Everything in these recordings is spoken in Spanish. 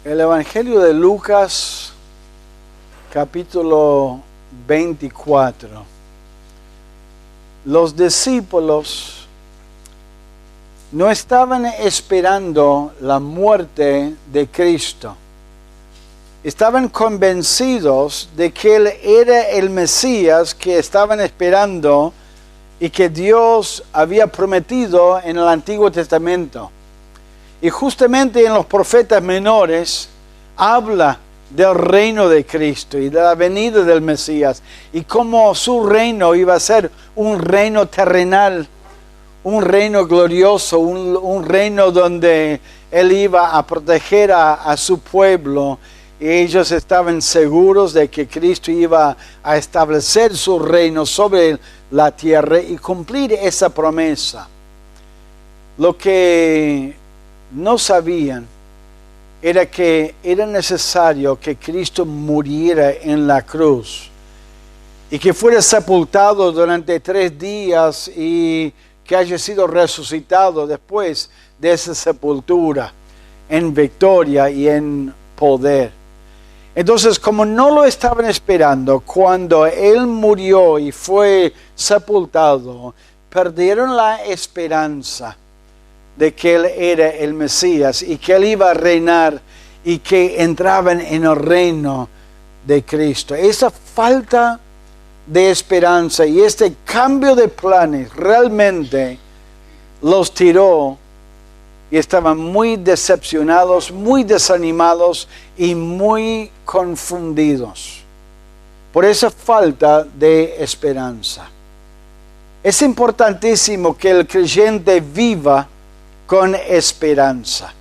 El Evangelio de Lucas, capítulo 24. Los discípulos no estaban esperando la muerte de Cristo. Estaban convencidos de que Él era el Mesías que estaban esperando y que Dios había prometido en el Antiguo Testamento. Y justamente en los profetas menores habla del reino de Cristo y de la venida del Mesías y cómo su reino iba a ser un reino terrenal, un reino glorioso, un reino donde Él iba a proteger a su pueblo. Y ellos estaban seguros de que Cristo iba a establecer su reino sobre la tierra y cumplir esa promesa. Lo que no sabían era que era necesario que Cristo muriera en la cruz y que fuera sepultado durante 3 días y que haya sido resucitado después de esa sepultura en victoria y en poder. Entonces, como no lo estaban esperando, cuando Él murió y fue sepultado, perdieron la esperanza de que Él era el Mesías y que Él iba a reinar y que entraban en el reino de Cristo. Esa falta de esperanza y este cambio de planes realmente los tiró y estaban muy decepcionados, muy desanimados y muy confundidos por esa falta de esperanza. Es importantísimo que el creyente viva con esperanza.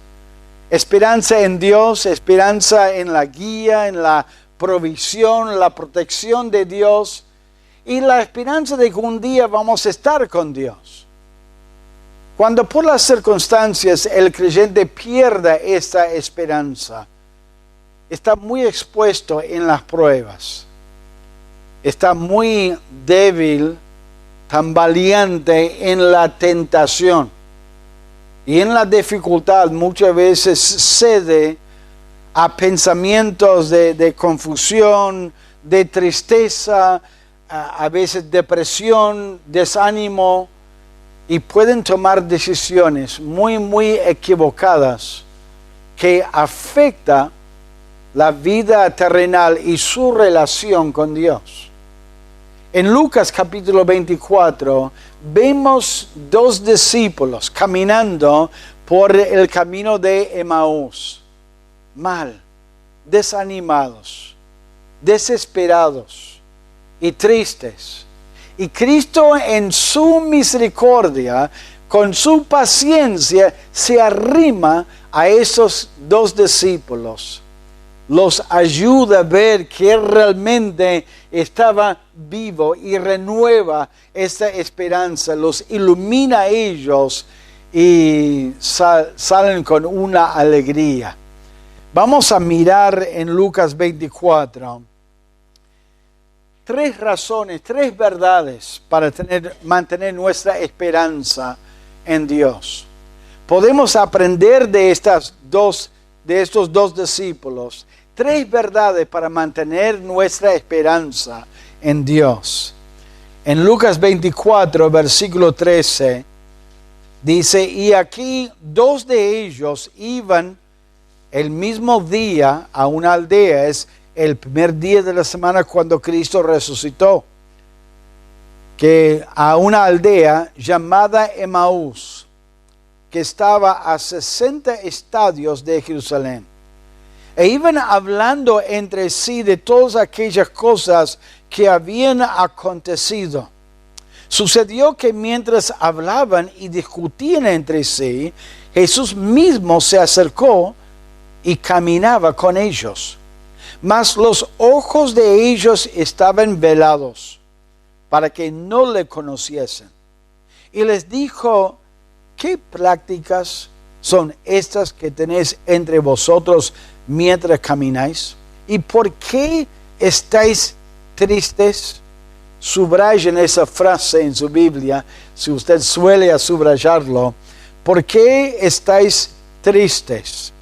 Esperanza en Dios, esperanza en la guía, en la provisión, la protección de Dios y la esperanza de que un día vamos a estar con Dios. Cuando por las circunstancias el creyente pierda esta esperanza, está muy expuesto en las pruebas, está muy débil, tambaleante en la tentación. Y en la dificultad muchas veces cede a pensamientos de confusión, de tristeza, a veces depresión, desánimo, y pueden tomar decisiones muy equivocadas que afectan la vida terrenal y su relación con Dios. En Lucas capítulo 24 vemos 2 discípulos caminando por el camino de Emaús, mal, desanimados, desesperados y tristes. Y Cristo en su misericordia, con su paciencia, se arrima a esos 2 discípulos. Los ayuda a ver que realmente estaba vivo y renueva esta esperanza, los ilumina a ellos y salen con una alegría. Vamos a mirar en Lucas 24 3 razones, 3 verdades para mantener nuestra esperanza en Dios. Podemos aprender de estos 2 discípulos 3 verdades para mantener nuestra esperanza en Dios. En Lucas 24, versículo 13, dice, y aquí 2 de ellos iban el mismo día a una aldea. Es el primer día de la semana cuando Cristo resucitó. Que a una aldea llamada Emaús, que estaba a 60 estadios de Jerusalén. E iban hablando entre sí de todas aquellas cosas que habían acontecido. Sucedió que mientras hablaban y discutían entre sí, Jesús mismo se acercó y caminaba con ellos. Mas los ojos de ellos estaban velados, para que no le conociesen. Y les dijo, ¿qué prácticas son estas que tenéis entre vosotros mientras camináis? ¿Y por qué estáis tristes? Subrayen esa frase en su Biblia, si usted suele subrayarlo. ¿Por qué estáis tristes?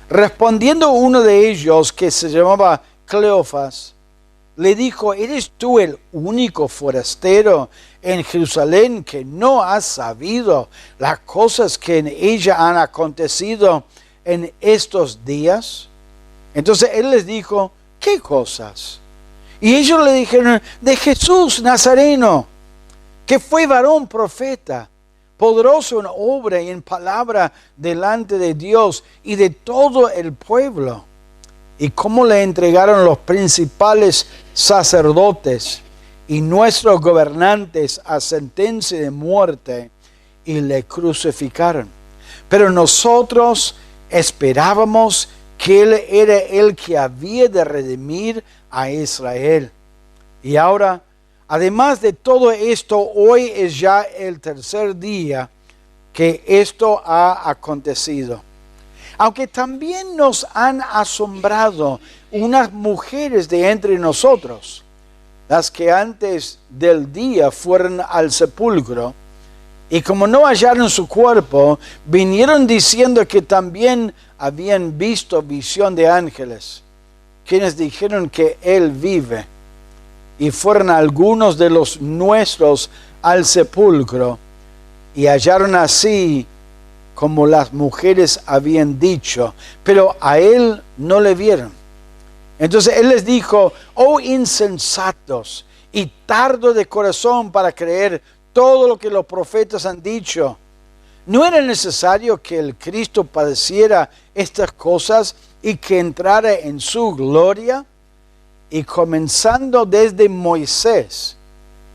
Respondiendo uno de ellos, que se llamaba Cleofas, le dijo: ¿eres tú el único forastero en Jerusalén que no has sabido las cosas que en ella han acontecido en estos días? Entonces él les dijo: ¿qué cosas? Y ellos le dijeron: de Jesús Nazareno, que fue varón profeta, poderoso en obra y en palabra delante de Dios y de todo el pueblo, y cómo le entregaron los principales sacerdotes y nuestros gobernantes a sentencia de muerte y le crucificaron. Pero nosotros esperábamos que Él era el que había de redimir a Israel. Y ahora, además de todo esto, hoy es ya el tercer día que esto ha acontecido. Aunque también nos han asombrado unas mujeres de entre nosotros, las que antes del día fueron al sepulcro, y como no hallaron su cuerpo, vinieron diciendo que también habían visto visión de ángeles, quienes dijeron que Él vive. Y fueron algunos de los nuestros al sepulcro, y hallaron así como las mujeres habían dicho, pero a Él no le vieron. Entonces Él les dijo: oh insensatos y tardos de corazón para creer todo lo que los profetas han dicho. ¿No era necesario que el Cristo padeciera estas cosas y que entrara en su gloria? Y comenzando desde Moisés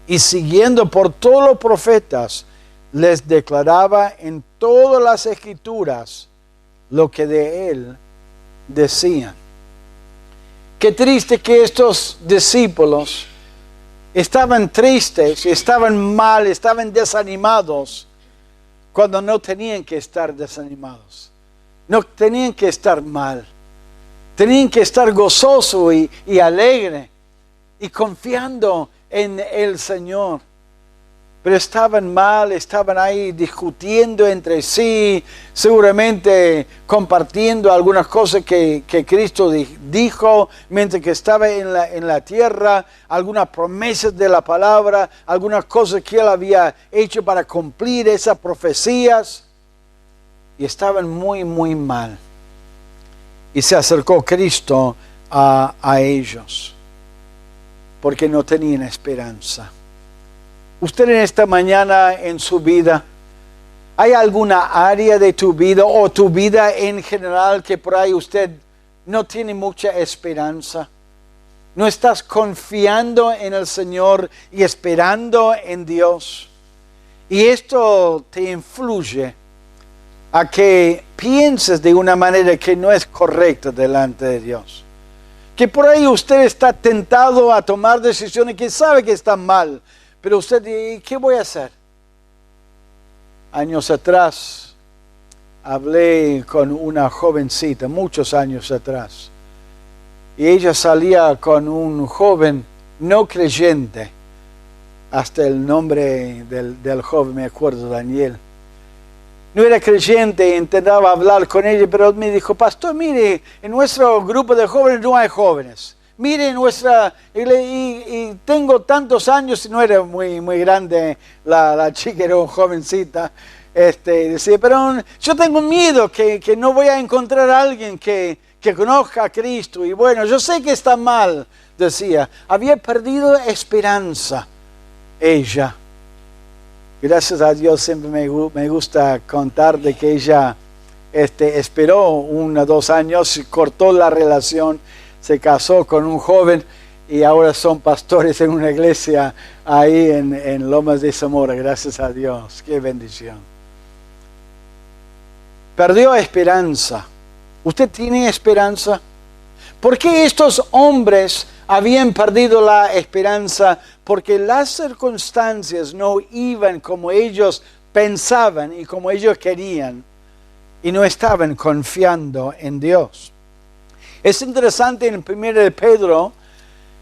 y siguiendo por todos los profetas, les declaraba en todas las escrituras lo que de Él decían. Qué triste que estos discípulos estaban tristes, estaban mal, estaban desanimados, cuando no tenían que estar desanimados. No tenían que estar mal. Tenían que estar gozosos y alegres y confiando en el Señor. Pero estaban mal, estaban ahí discutiendo entre sí, seguramente compartiendo algunas cosas que Cristo dijo mientras que estaba en la tierra, algunas promesas de la palabra, algunas cosas que Él había hecho para cumplir esas profecías. Y estaban muy, muy mal. Y se acercó Cristo a ellos, porque no tenían esperanza. Usted en esta mañana en su vida, ¿hay alguna área de tu vida o tu vida en general que por ahí usted no tiene mucha esperanza? ¿No estás confiando en el Señor y esperando en Dios? Y esto te influye a que pienses de una manera que no es correcta delante de Dios. Que por ahí usted está tentado a tomar decisiones que sabe que están mal. Pero usted dice: ¿qué voy a hacer? Años atrás hablé con una jovencita, muchos años atrás. Y ella salía con un joven no creyente. Hasta el nombre del joven me acuerdo, Daniel. No era creyente, intentaba hablar con ella, pero me dijo: pastor, mire, en nuestro grupo de jóvenes no hay jóvenes. Mire, y tengo tantos años, y no era muy grande la chica, era una jovencita. Decía: pero yo tengo miedo que no voy a encontrar a alguien que conozca a Cristo. Y bueno, yo sé que está mal, decía. Había perdido esperanza ella. Gracias a Dios siempre me gusta contar de que ella esperó 1 o 2 años, cortó la relación, se casó con un joven y ahora son pastores en una iglesia ahí en Lomas de Zamora. Gracias a Dios, qué bendición. Perdió esperanza. ¿Usted tiene esperanza? ¿Por qué estos hombres habían perdido la esperanza? Porque las circunstancias no iban como ellos pensaban y como ellos querían, y no estaban confiando en Dios. Es interesante, en 1 de Pedro,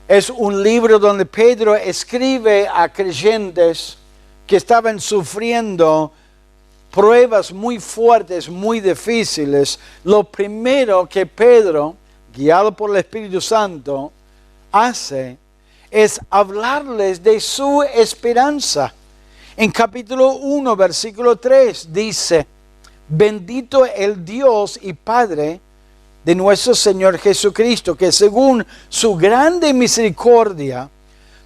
es un libro donde Pedro escribe a creyentes que estaban sufriendo pruebas muy fuertes, muy difíciles, lo primero que Pedro, guiado por el Espíritu Santo, hace es hablarles de su esperanza. En capítulo 1, versículo 3 dice: bendito el Dios y Padre de nuestro Señor Jesucristo, que según su grande misericordia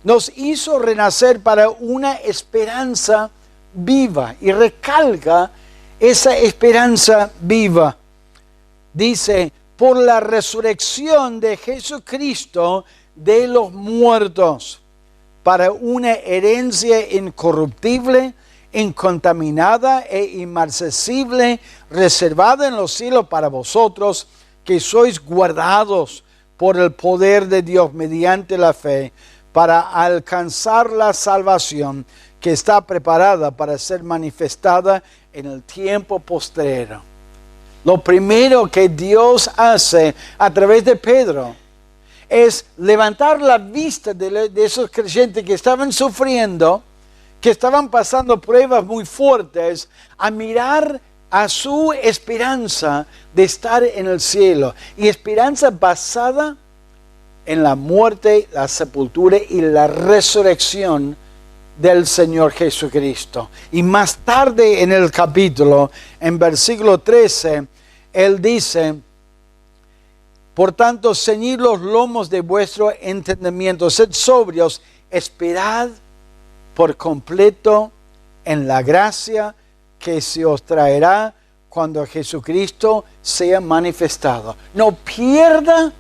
nos hizo renacer para una esperanza viva. Y recalca esa esperanza viva. Dice: por la resurrección de Jesucristo de los muertos, para una herencia incorruptible, incontaminada e inmarcesible, reservada en los cielos para vosotros, que sois guardados por el poder de Dios mediante la fe, para alcanzar la salvación que está preparada para ser manifestada en el tiempo postrero. Lo primero que Dios hace a través de Pedro es levantar la vista de esos creyentes que estaban sufriendo, que estaban pasando pruebas muy fuertes, a mirar a su esperanza de estar en el cielo. Y esperanza basada en la muerte, la sepultura y la resurrección del Señor Jesucristo. Y más tarde en el capítulo, en versículo 13, Él dice: por tanto, ceñid los lomos de vuestro entendimiento, sed sobrios, esperad por completo en la gracia que se os traerá cuando Jesucristo sea manifestado. No pierda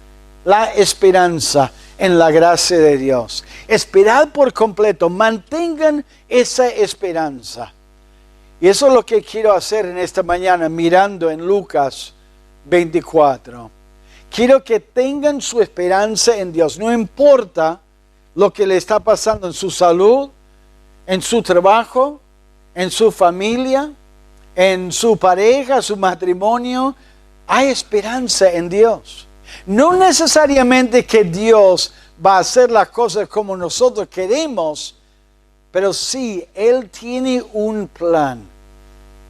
la esperanza en la gracia de Dios. Esperad por completo, mantengan esa esperanza. Y eso es lo que quiero hacer en esta mañana, mirando en Lucas 24. Quiero que tengan su esperanza en Dios. No importa lo que le está pasando en su salud, en su trabajo, en su familia, en su pareja, su matrimonio. Hay esperanza en Dios. No necesariamente que Dios va a hacer las cosas como nosotros queremos, pero sí, Él tiene un plan.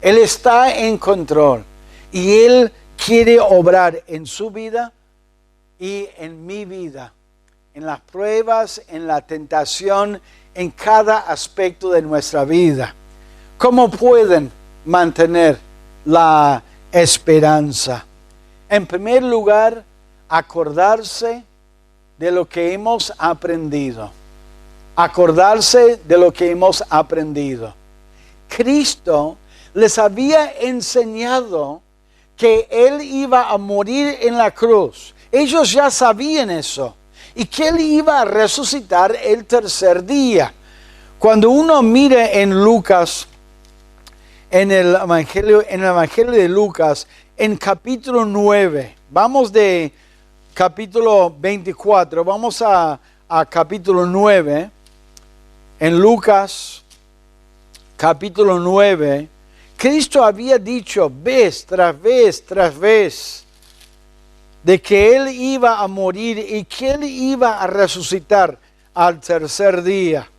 Él está en control y Él quiere obrar en su vida y en mi vida, en las pruebas, en la tentación, en cada aspecto de nuestra vida. ¿Cómo pueden mantener la esperanza? En primer lugar, acordarse de lo que hemos aprendido. Acordarse de lo que hemos aprendido. Cristo les había enseñado que Él iba a morir en la cruz. Ellos ya sabían eso. Y que Él iba a resucitar el tercer día. Cuando uno mira en Lucas, en el Evangelio de Lucas, en capítulo 9, vamos de capítulo 24, vamos a capítulo 9, en Lucas capítulo 9, Cristo había dicho vez tras vez tras vez de que Él iba a morir y que Él iba a resucitar al tercer día.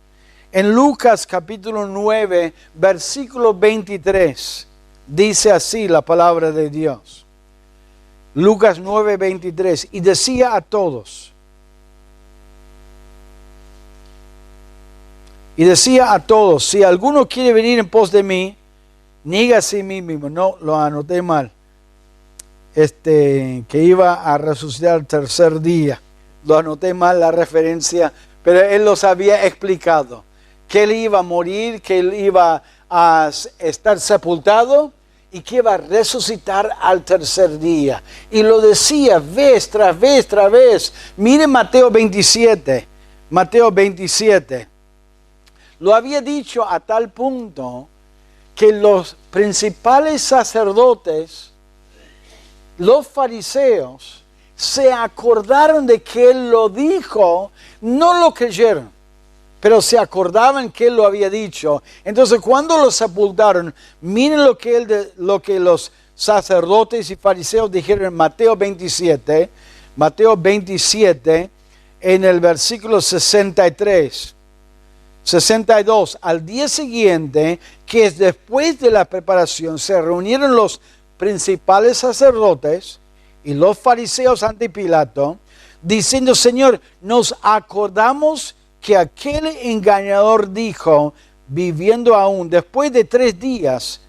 En Lucas capítulo 9, versículo 23, dice así la palabra de Dios. Lucas 9, 23, y decía a todos, si alguno quiere venir en pos de mí, niega a sí mismo. No, lo anoté mal. Que iba a resucitar el tercer día. Lo anoté mal la referencia, pero Él los había explicado. Que Él iba a morir, que Él iba a estar sepultado y que iba a resucitar al tercer día. Y lo decía vez tras vez tras vez. Miren Mateo 27. Mateo 27. Lo había dicho a tal punto que los principales sacerdotes, los fariseos, se acordaron de que Él lo dijo, no lo creyeron, pero se acordaban que Él lo había dicho. Entonces cuando lo sepultaron, miren lo que los sacerdotes y fariseos dijeron en Mateo 27, en el versículo 63. 62. Al día siguiente, que es después de la preparación, se reunieron los principales sacerdotes y los fariseos ante Pilato, diciendo: Señor, nos acordamos que aquel engañador dijo, viviendo aún, después de 3 días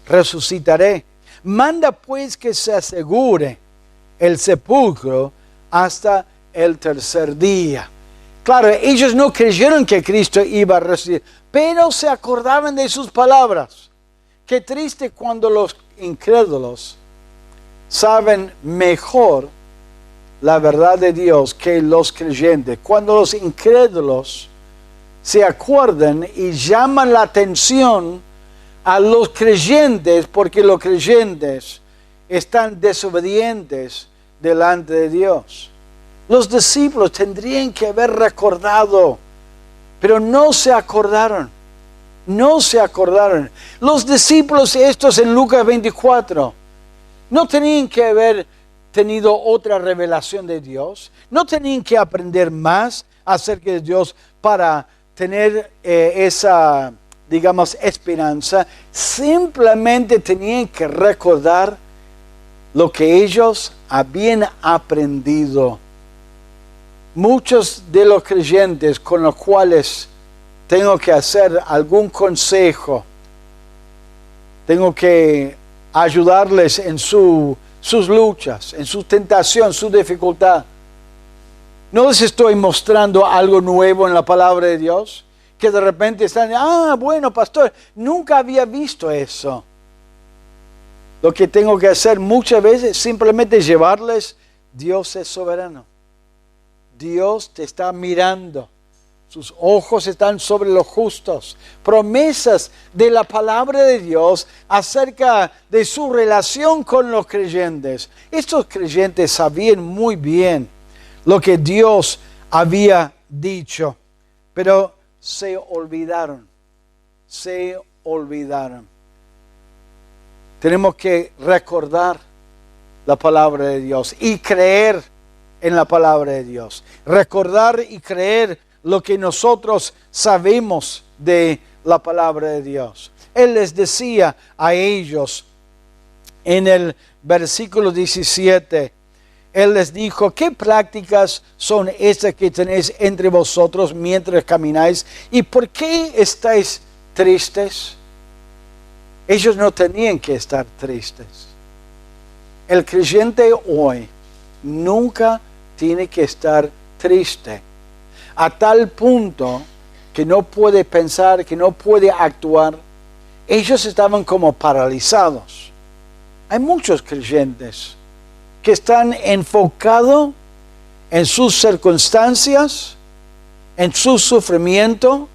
resucitaré. Manda pues que se asegure el sepulcro hasta el tercer día. Claro, ellos no creyeron que Cristo iba a resucitar, pero se acordaban de sus palabras. Qué triste cuando los incrédulos saben mejor la verdad de Dios que los creyentes. Cuando los incrédulos se acuerdan y llaman la atención a los creyentes, porque los creyentes están desobedientes delante de Dios. Los discípulos tendrían que haber recordado, pero no se acordaron. No se acordaron. Los discípulos estos en Lucas 24 no tenían que haber tenido otra revelación de Dios. No tenían que aprender más acerca de Dios para tener esa, digamos, esperanza. Simplemente tenían que recordar lo que ellos habían aprendido. Muchos de los creyentes con los cuales tengo que hacer algún consejo, tengo que ayudarles en sus luchas, en su tentación, su dificultad. No les estoy mostrando algo nuevo en la palabra de Dios, que de repente están, bueno, pastor, nunca había visto eso. Lo que tengo que hacer muchas veces es simplemente llevarles: Dios es soberano. Dios te está mirando. Sus ojos están sobre los justos. Promesas de la palabra de Dios acerca de su relación con los creyentes. Estos creyentes sabían muy bien lo que Dios había dicho, pero se olvidaron. Se olvidaron. Tenemos que recordar la palabra de Dios y creer en la palabra de Dios. Recordar y creer lo que nosotros sabemos de la palabra de Dios. Él les decía a ellos en el versículo 17, Él les dijo: ¿qué prácticas son estas que tenéis entre vosotros mientras camináis? ¿Y por qué estáis tristes? Ellos no tenían que estar tristes. El creyente hoy nunca tiene que estar triste, a tal punto que no puede pensar, que no puede actuar. Ellos estaban como paralizados. Hay muchos creyentes que están enfocados en sus circunstancias, en su sufrimiento,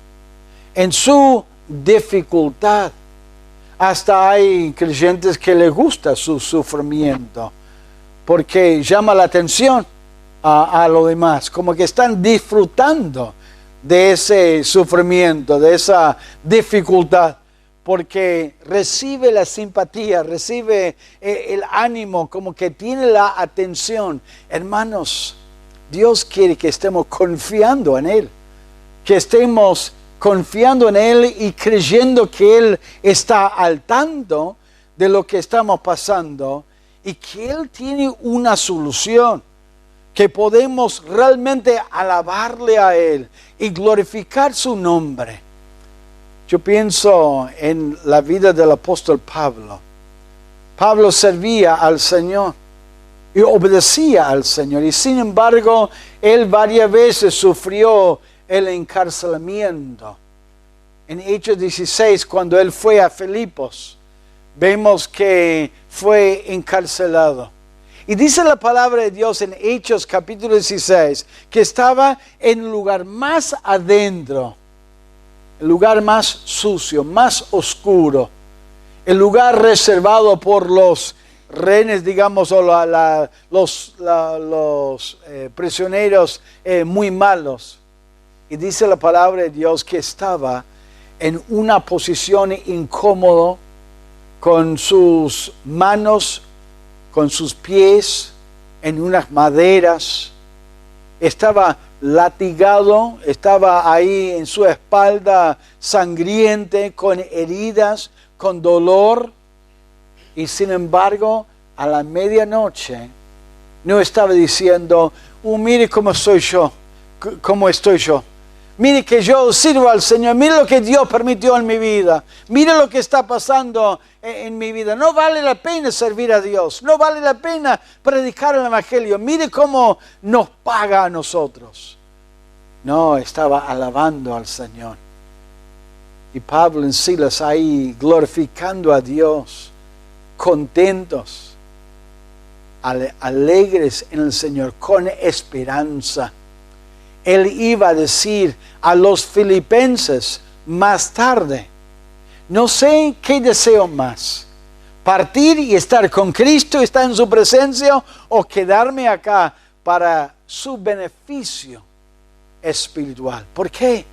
en su dificultad. Hasta hay creyentes que les gusta su sufrimiento, porque llama la atención a lo demás, como que están disfrutando de ese sufrimiento, de esa dificultad, porque recibe la simpatía, recibe el ánimo, como que tiene la atención. Hermanos, Dios quiere que estemos confiando en Él, que estemos confiando en Él y creyendo que Él está al tanto de lo que estamos pasando y que Él tiene una solución, que podemos realmente alabarle a Él y glorificar su nombre. Yo pienso en la vida del apóstol Pablo. Pablo servía al Señor y obedecía al Señor, y sin embargo, él varias veces sufrió el encarcelamiento. En Hechos 16, cuando él fue a Filipos, vemos que fue encarcelado. Y dice la palabra de Dios en Hechos capítulo 16, que estaba en el lugar más adentro, el lugar más sucio, más oscuro, el lugar reservado por los rehenes, digamos, o los prisioneros muy malos. Y dice la palabra de Dios que estaba en una posición incómoda, con sus manos, con sus pies en unas maderas, estaba latigado, estaba ahí en su espalda sangriente, con heridas, con dolor. Y sin embargo, a la medianoche, no estaba diciendo, mire cómo soy yo, cómo estoy yo. Mire que yo sirvo al Señor, mire lo que Dios permitió en mi vida, mire lo que está pasando en mi vida. No vale la pena servir a Dios, no vale la pena predicar el Evangelio. Mire cómo nos paga a nosotros. No, estaba alabando al Señor. Y Pablo y Silas ahí glorificando a Dios, contentos, alegres en el Señor, con esperanza. Él iba a decir a los filipenses más tarde, no sé qué deseo más, partir y estar con Cristo, estar en su presencia, o quedarme acá para su beneficio espiritual. ¿Por qué?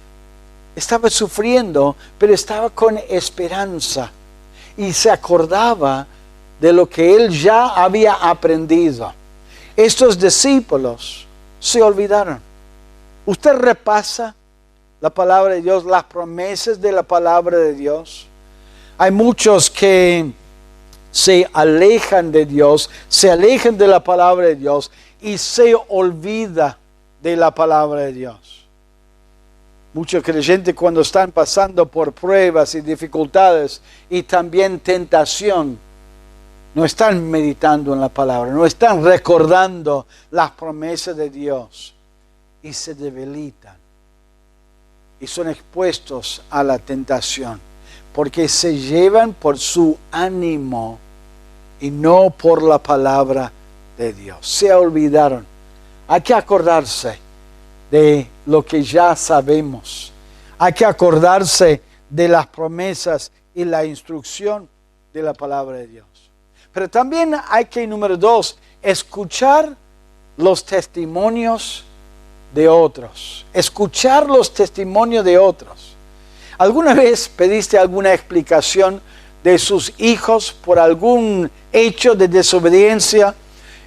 Estaba sufriendo, pero estaba con esperanza y se acordaba de lo que él ya había aprendido. Estos discípulos se olvidaron. Usted repasa la palabra de Dios, las promesas de la palabra de Dios. Hay muchos que se alejan de Dios, se alejan de la palabra de Dios y se olvida de la palabra de Dios. Muchos creyentes, cuando están pasando por pruebas y dificultades y también tentación, no están meditando en la palabra, no están recordando las promesas de Dios. Y se debilitan y son expuestos a la tentación porque se llevan por su ánimo y no por la palabra de Dios. Se olvidaron. Hay que acordarse de lo que ya sabemos. Hay que acordarse de las promesas y la instrucción de la palabra de Dios. Pero también hay que, número 2, escuchar los testimonios de otros. Escuchar los testimonios de otros. ¿Alguna vez pediste alguna explicación de sus hijos por algún hecho de desobediencia?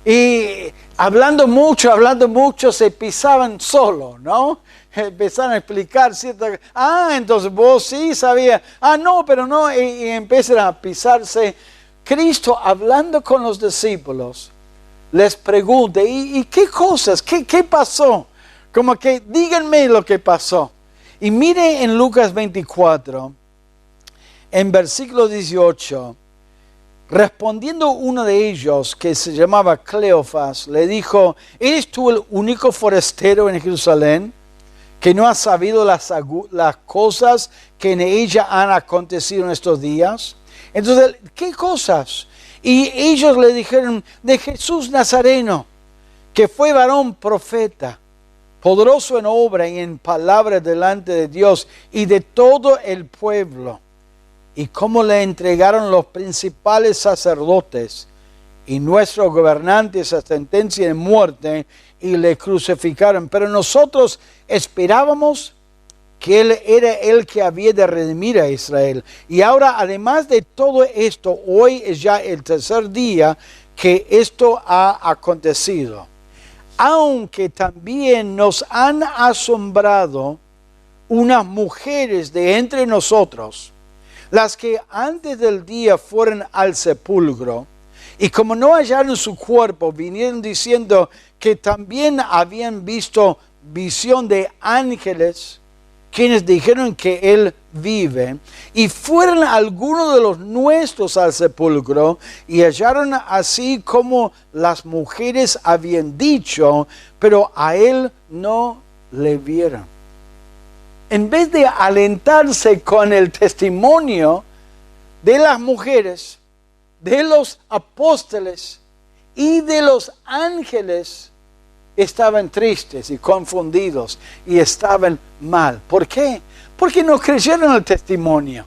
Y hablando mucho, se pisaban solo, ¿no? Empezaron a explicar ciertas... entonces vos sí sabías. No, pero no. Y empezaron a pisarse. Cristo, hablando con los discípulos, les pregunta, ¿y qué cosas? ¿Qué pasó? Como que díganme lo que pasó. Y mire en Lucas 24, en versículo 18, respondiendo uno de ellos, que se llamaba Cleofas, le dijo, ¿eres tú el único forastero en Jerusalén que no ha sabido las cosas que en ella han acontecido en estos días? Entonces, ¿qué cosas? Y ellos le dijeron, de Jesús Nazareno, que fue varón profeta, poderoso en obra y en palabra delante de Dios y de todo el pueblo, y cómo le entregaron los principales sacerdotes y nuestros gobernantes a sentencia de muerte y le crucificaron. Pero nosotros esperábamos que Él era el que había de redimir a Israel. Y ahora, además de todo esto, hoy es ya el tercer día que esto ha acontecido. Aunque también nos han asombrado unas mujeres de entre nosotros, las que antes del día fueron al sepulcro, y como no hallaron su cuerpo, vinieron diciendo que también habían visto visión de ángeles, quienes dijeron que Él vive, y fueron algunos de los nuestros al sepulcro, y hallaron así como las mujeres habían dicho, pero a Él no le vieron. En vez de alentarse con el testimonio de las mujeres, de los apóstoles y de los ángeles, estaban tristes y confundidos y estaban mal. ¿Por qué? Porque no creyeron el testimonio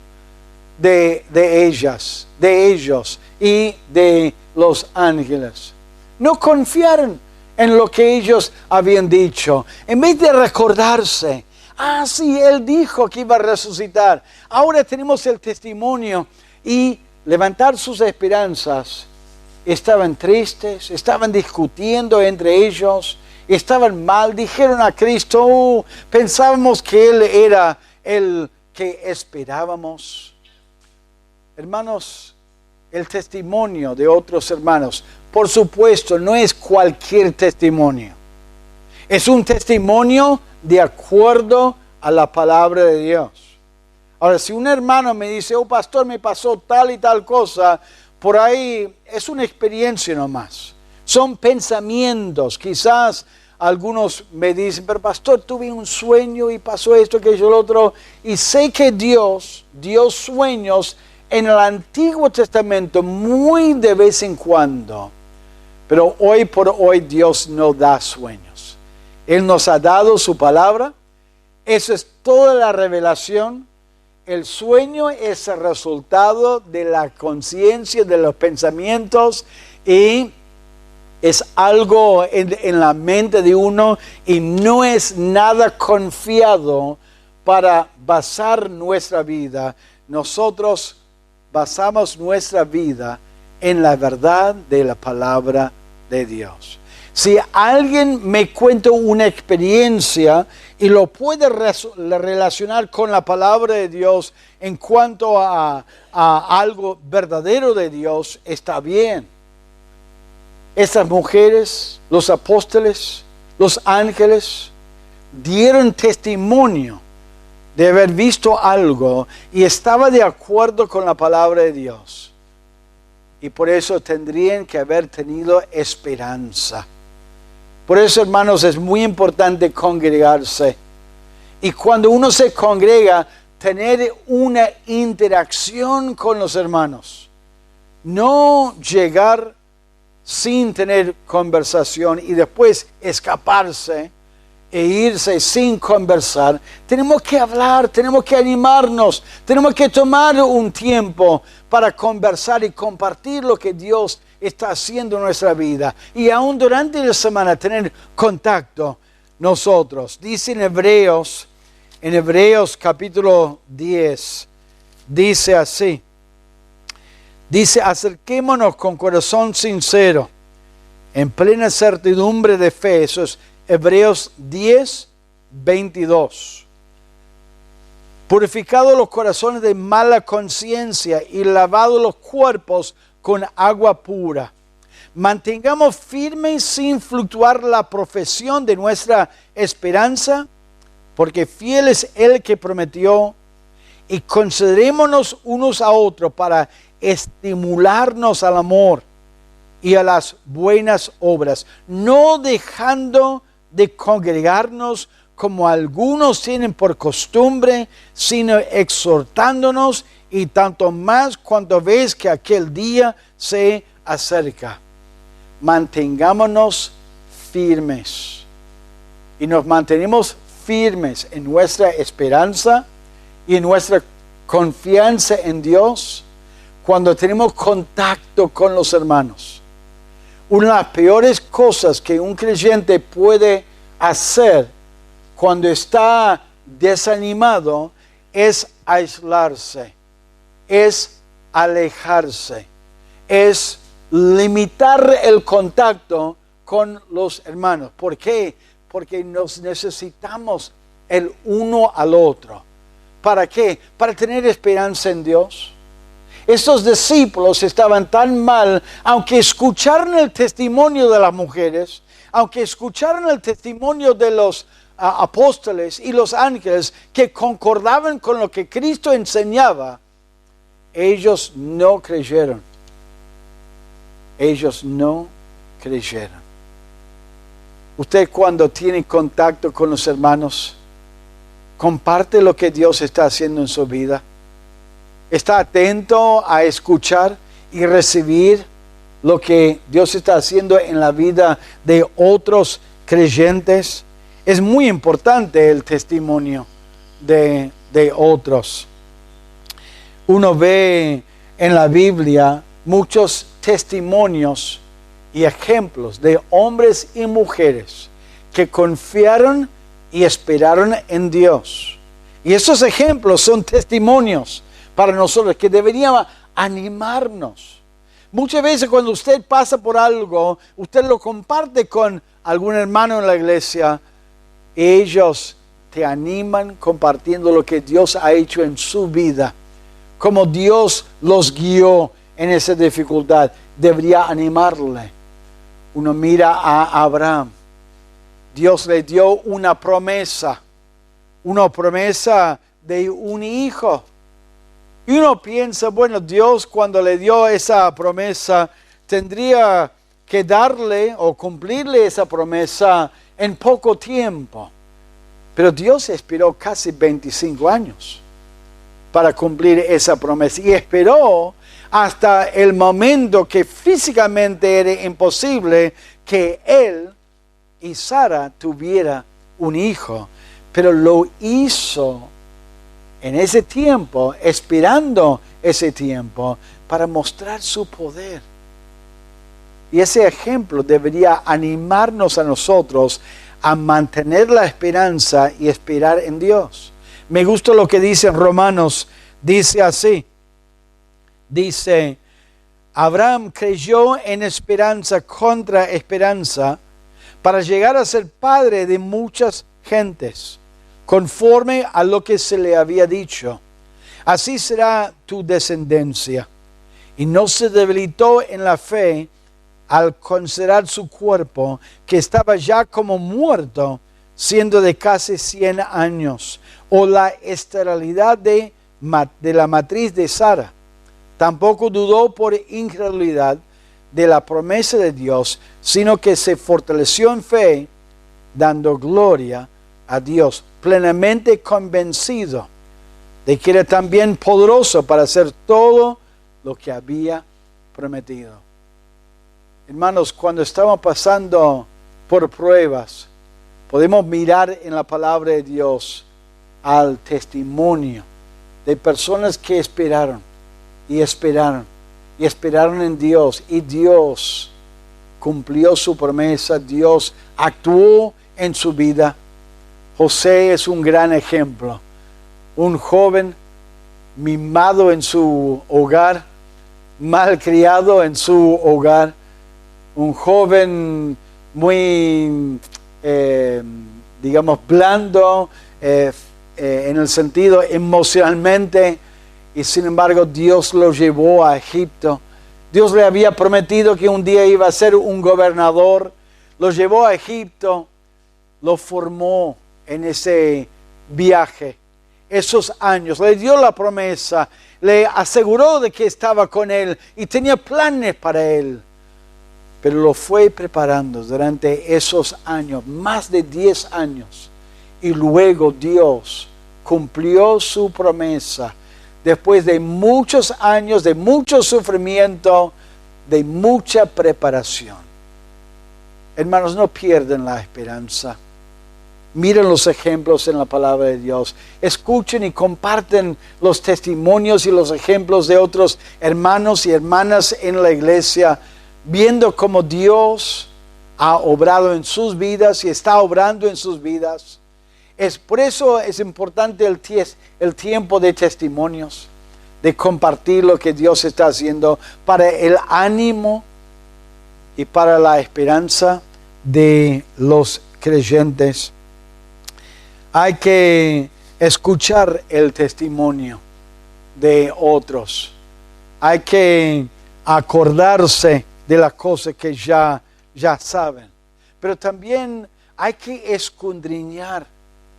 de ellos y de los ángeles. No confiaron en lo que ellos habían dicho. En vez de recordarse, sí, Él dijo que iba a resucitar. Ahora tenemos el testimonio y levantar sus esperanzas. Estaban tristes, estaban discutiendo entre ellos estaban mal, dijeron a Cristo, "Oh, pensábamos que Él era el que esperábamos". Hermanos, el testimonio de otros hermanos, por supuesto, no es cualquier testimonio. Es un testimonio de acuerdo a la palabra de Dios. Ahora, si un hermano me dice, "Oh, pastor, me pasó tal y tal cosa", por ahí es una experiencia nomás. Son pensamientos. Quizás algunos me dicen, "Pero pastor, tuve un sueño y pasó esto, aquello, lo otro". Y sé que Dios dio sueños en el Antiguo Testamento muy de vez en cuando. Pero hoy por hoy Dios no da sueños. Él nos ha dado su palabra. Eso es toda la revelación. El sueño es el resultado de la conciencia, de los pensamientos, y es algo en la mente de uno, y no es nada confiado para basar nuestra vida. Nosotros basamos nuestra vida en la verdad de la palabra de Dios. Si alguien me cuenta una experiencia y lo puede relacionar con la palabra de Dios en cuanto a algo verdadero de Dios, está bien. Estas mujeres, los apóstoles, los ángeles, dieron testimonio de haber visto algo y estaba de acuerdo con la palabra de Dios. Y por eso tendrían que haber tenido esperanza. Por eso, hermanos, es muy importante congregarse. Y cuando uno se congrega, tener una interacción con los hermanos. No llegar sin tener conversación y después escaparse e irse sin conversar. Tenemos que hablar, tenemos que animarnos, tenemos que tomar un tiempo para conversar y compartir lo que Dios está haciendo en nuestra vida. Y aún durante la semana tener contacto nosotros. Dice en Hebreos capítulo 10, dice así. Dice, acerquémonos con corazón sincero, en plena certidumbre de fe. Eso es Hebreos 10, 22. Purificados los corazones de mala conciencia y lavados los cuerpos con agua pura. Mantengamos firme sin fluctuar la profesión de nuestra esperanza, porque fiel es el que prometió, y considerémonos unos a otros para estimularnos al amor y a las buenas obras, no dejando de congregarnos como algunos tienen por costumbre, sino exhortándonos, y tanto más cuando ves que aquel día se acerca. Mantengámonos firmes, y nos mantenemos firmes en nuestra esperanza y en nuestra confianza en Dios cuando tenemos contacto con los hermanos. Una de las peores cosas que un creyente puede hacer cuando está desanimado es aislarse, es alejarse, es limitar el contacto con los hermanos. ¿Por qué? Porque nos necesitamos el uno al otro. ¿Para qué? Para tener esperanza en Dios. Estos discípulos estaban tan mal, aunque escucharon el testimonio de las mujeres, aunque escucharon el testimonio de los apóstoles y los ángeles que concordaban con lo que Cristo enseñaba, ellos no creyeron. Ellos no creyeron. Usted, cuando tiene contacto con los hermanos, comparte lo que Dios está haciendo en su vida. Está atento a escuchar y recibir lo que Dios está haciendo en la vida de otros creyentes. Es muy importante el testimonio de otros. Uno ve en la Biblia muchos testimonios y ejemplos de hombres y mujeres que confiaron y esperaron en Dios. Y esos ejemplos son testimonios para nosotros que deberían animarnos, Muchas veces cuando usted pasa por algo, usted lo comparte con algún hermano en la iglesia. Ellos te animan compartiendo lo que Dios ha hecho en su vida, como Dios los guió en esa dificultad. Debería animarle. Uno mira a Abraham. Dios le dio una promesa de un hijo. Y uno piensa, bueno, Dios cuando le dio esa promesa tendría que darle o cumplirle esa promesa en poco tiempo. Pero Dios esperó casi 25 años para cumplir esa promesa. Y esperó hasta el momento que físicamente era imposible que él y Sara tuvieran un hijo. Pero lo hizo en ese tiempo, esperando ese tiempo, para mostrar su poder. Y ese ejemplo debería animarnos a nosotros a mantener la esperanza y esperar en Dios. Me gusta lo que dice en Romanos, dice así, dice, Abraham creyó en esperanza contra esperanza para llegar a ser padre de muchas gentes, conforme a lo que se le había dicho. Así será tu descendencia. Y no se debilitó en la fe al considerar su cuerpo, que estaba ya como muerto, siendo de casi 100 años, o la esterilidad de la matriz de Sara. Tampoco dudó por incredulidad de la promesa de Dios, sino que se fortaleció en fe, dando gloria a Dios, plenamente convencido de que era también poderoso para hacer todo lo que había prometido. Hermanos, cuando estamos pasando por pruebas, podemos mirar en la palabra de Dios al testimonio de personas que esperaron y esperaron y esperaron en Dios, y Dios cumplió su promesa, Dios actuó en su vida. José es un gran ejemplo, un joven mimado en su hogar, malcriado en su hogar, un joven muy, digamos, blando en el sentido emocionalmente, y sin embargo Dios lo llevó a Egipto. Dios le había prometido que un día iba a ser un gobernador, lo llevó a Egipto, lo formó en ese viaje, esos años, le dio la promesa, le aseguró de que estaba con él y tenía planes para él. Pero lo fue preparando durante esos años, más de 10 años. Y luego Dios cumplió su promesa después de muchos años, de mucho sufrimiento, de mucha preparación. Hermanos, no pierdan la esperanza. Miren los ejemplos en la palabra de Dios. Escuchen y comparten los testimonios y los ejemplos de otros hermanos y hermanas en la iglesia, viendo cómo Dios ha obrado en sus vidas y está obrando en sus vidas. Por eso es importante el tiempo de testimonios, de compartir lo que Dios está haciendo para el ánimo y para la esperanza de los creyentes. Hay que escuchar el testimonio de otros. Hay que acordarse de las cosas que ya saben. Pero también hay que escudriñar,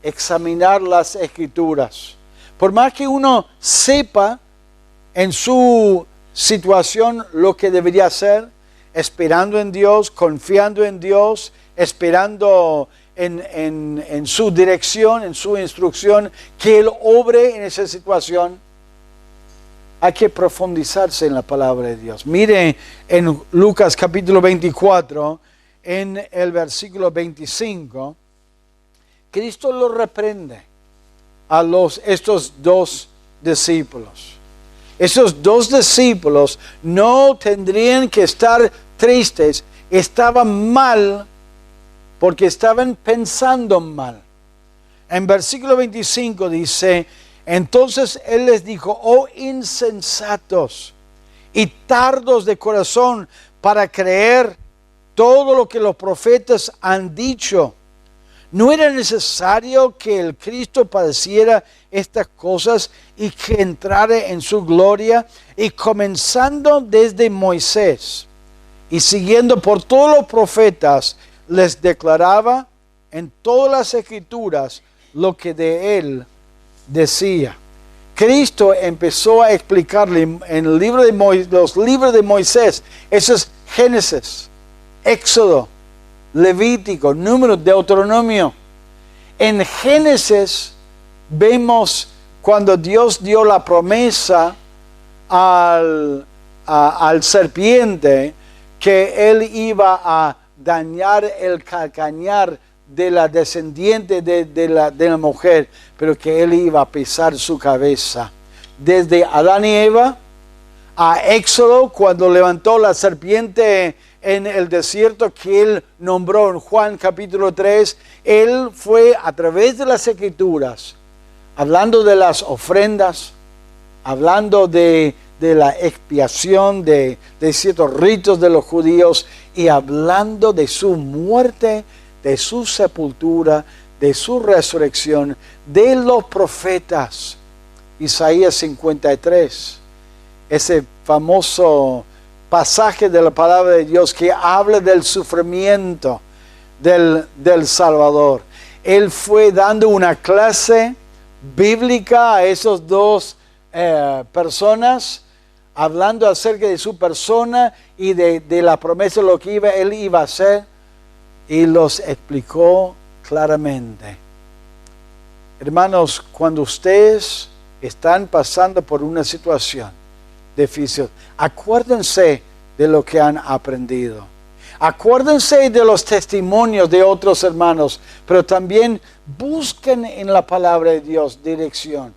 examinar las Escrituras. Por más que uno sepa en su situación lo que debería hacer, esperando en Dios, confiando en Dios, esperando en su dirección, en su instrucción, que Él obre en esa situación. Hay que profundizarse en la palabra de Dios. Mire en Lucas capítulo 24, en el versículo 25, Cristo lo reprende a estos dos discípulos. Esos dos discípulos no tendrían que estar tristes, estaban mal porque estaban pensando mal. En versículo 25 dice: entonces Él les dijo: oh insensatos y tardos de corazón para creer todo lo que los profetas han dicho. ¿No era necesario que el Cristo padeciera estas cosas y que entrara en su gloria? Y comenzando desde Moisés y siguiendo por todos los profetas, les declaraba en todas las escrituras lo que de él decía. Cristo empezó a explicarle en el libro de los libros de Moisés. Eso es Génesis, Éxodo, Levítico, Números, Deuteronomio. En Génesis vemos cuando Dios dio la promesa al serpiente que él iba a dañar el calcañar de la descendiente de la mujer, pero que él iba a pisar su cabeza. Desde Adán y Eva a Éxodo, cuando levantó la serpiente en el desierto que él nombró en Juan capítulo 3, él fue a través de las escrituras, hablando de las ofrendas, hablando de la expiación de ciertos ritos de los judíos y hablando de su muerte, de su sepultura, de su resurrección, de los profetas. Isaías 53, ese famoso pasaje de la palabra de Dios que habla del sufrimiento del Salvador. Él fue dando una clase bíblica a esos dos personas, hablando acerca de su persona y de la promesa de lo que él iba a hacer, y los explicó claramente. Hermanos, cuando ustedes están pasando por una situación difícil, acuérdense de lo que han aprendido. Acuérdense de los testimonios de otros hermanos, pero también busquen en la palabra de Dios dirección,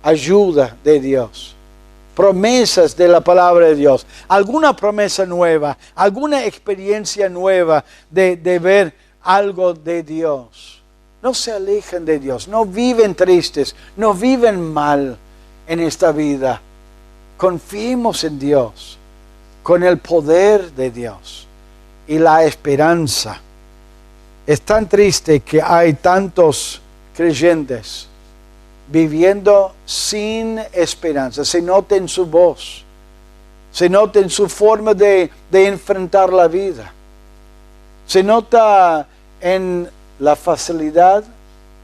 ayuda de Dios, promesas de la palabra de Dios, alguna promesa nueva, alguna experiencia nueva de ver algo de Dios. No se alejen de Dios, no viven tristes, no viven mal en esta vida. Confiemos en Dios, con el poder de Dios y la esperanza. Es tan triste que hay tantos creyentes viviendo sin esperanza. Se nota en su voz, se nota en su forma de enfrentar la vida, se nota en la facilidad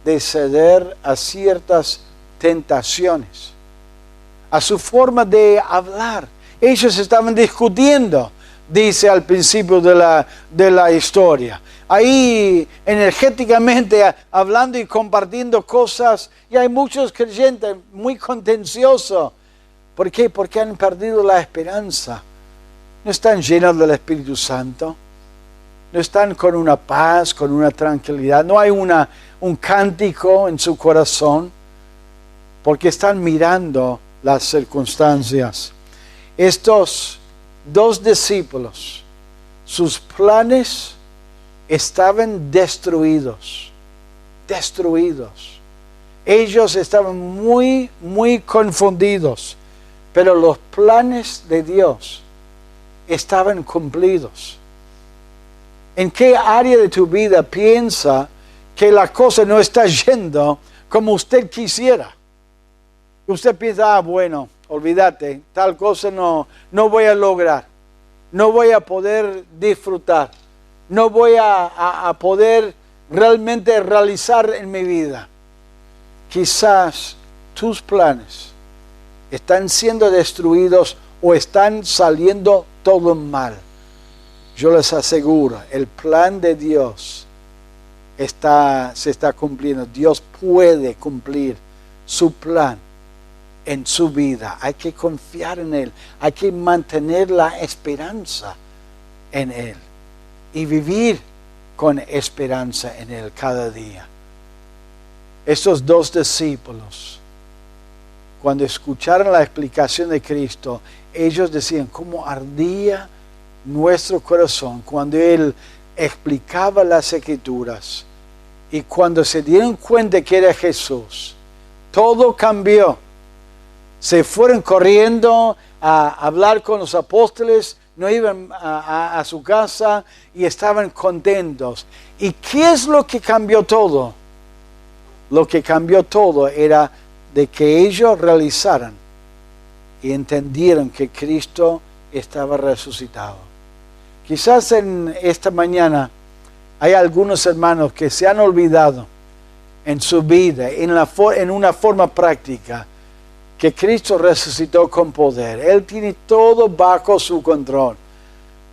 de ceder a ciertas tentaciones, a su forma de hablar. Ellos estaban discutiendo, dice al principio de la historia, ahí energéticamente hablando y compartiendo cosas, y hay muchos creyentes muy contenciosos. ¿Por qué? Porque han perdido la esperanza. No están llenos del Espíritu Santo, no están con una paz, con una tranquilidad, no hay un cántico en su corazón, porque están mirando las circunstancias. Estos dos discípulos, sus planes estaban destruidos. Ellos estaban muy, muy confundidos, pero los planes de Dios estaban cumplidos. ¿En qué área de tu vida piensa que la cosa no está yendo como usted quisiera? Usted piensa, bueno, olvídate, tal cosa no voy a lograr, no voy a poder disfrutar, no voy a poder realmente realizar en mi vida. Quizás tus planes están siendo destruidos o están saliendo todo mal. Yo les aseguro, el plan de Dios se está cumpliendo. Dios puede cumplir su plan en su vida. Hay que confiar en Él. Hay que mantener la esperanza en Él y vivir con esperanza en Él cada día. Estos dos discípulos, cuando escucharon la explicación de Cristo, ellos decían cómo ardía nuestro corazón cuando Él explicaba las Escrituras, y cuando se dieron cuenta que era Jesús, todo cambió. Se fueron corriendo a hablar con los apóstoles, no iban a su casa y estaban contentos. ¿Y qué es lo que cambió todo? Lo que cambió todo era de que ellos realizaran y entendieron que Cristo estaba resucitado. Quizás en esta mañana hay algunos hermanos que se han olvidado en su vida, en una forma práctica, que Cristo resucitó con poder. Él tiene todo bajo su control.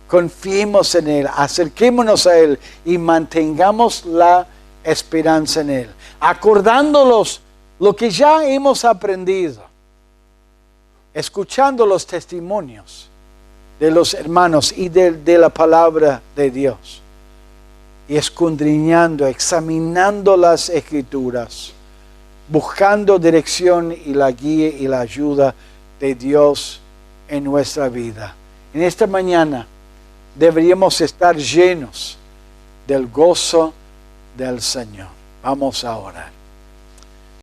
Confiemos en Él, acerquémonos a Él y mantengamos la esperanza en Él, acordándolos lo que ya hemos aprendido, escuchando los testimonios de los hermanos y de la palabra de Dios, y escudriñando, examinando las Escrituras, buscando dirección y la guía y la ayuda de Dios en nuestra vida. En esta mañana deberíamos estar llenos del gozo del Señor. Vamos a orar.